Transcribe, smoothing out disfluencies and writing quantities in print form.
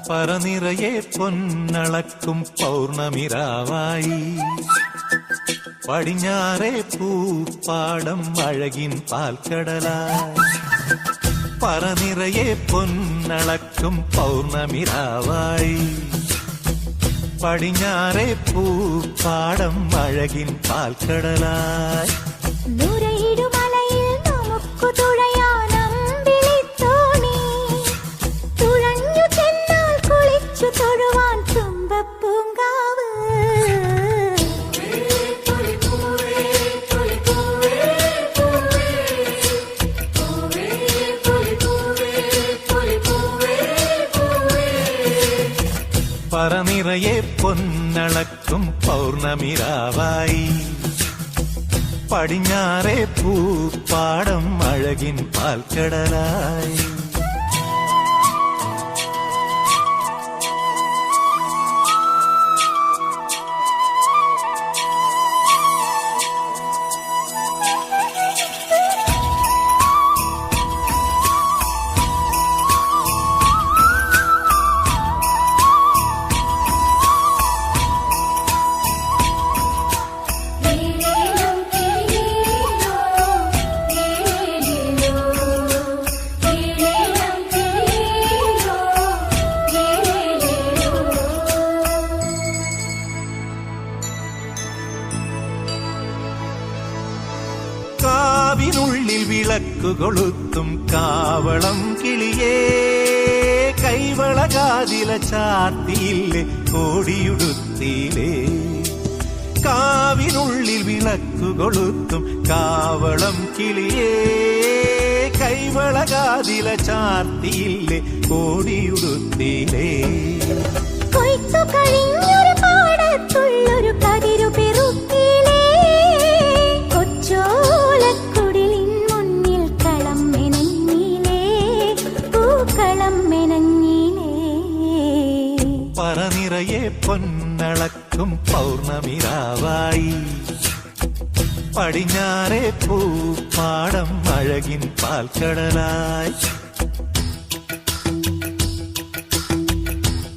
പറനിറയെ പൊന്നളക്കും പൗർണമിരാവായി പടിഞ്ഞാറേ പൂപ്പാടം അഴകിൻ പാൽക്കടലായി പറനിറയെ പൊന്നളക്കും പൗർണമിരാവായി പടിഞ്ഞാറേ പൂപ്പാടം അഴകിൻ പാൽക്കടലായി പറനിറയെ പൊന്നളക്കും പൗർണമിരാവായി പടിഞ്ഞാറേ പൂപ്പാടം അഴകിൻ പാൽക്കടലായി കാവിനുള്ളിൽ വിളക്കു കൊളുത്തും കാവളം കിളിയേ കൈവളകാതില ചാർത്തിയില്ലേ കോടിയുടുത്തിയിലേ കാവിനുള്ളിൽ വിളക്കു കൊളുത്തും കാവളം കിളിയേ കൈവളകാതില ചാർത്തിയില്ലേ കോടിയുടുത്തിയിലേ കൊയ്ത്തു കഴിഞ്ഞൊരു പാടത്തുള്ളൊരു കതിരു പെറുക്കിയിലേ കൊച്ചോലക്കുടിലിൻ മുന്നിൽ കളം മെനഞ്ഞിലേ പൂക്കളം മെനഞ്ഞിലേ പറനിറയെ പൊന്നളക്കും പൗർണമിരാവായി പടിഞ്ഞാറേ പൂപ്പാടം അഴകിൻ പാൽക്കടലായി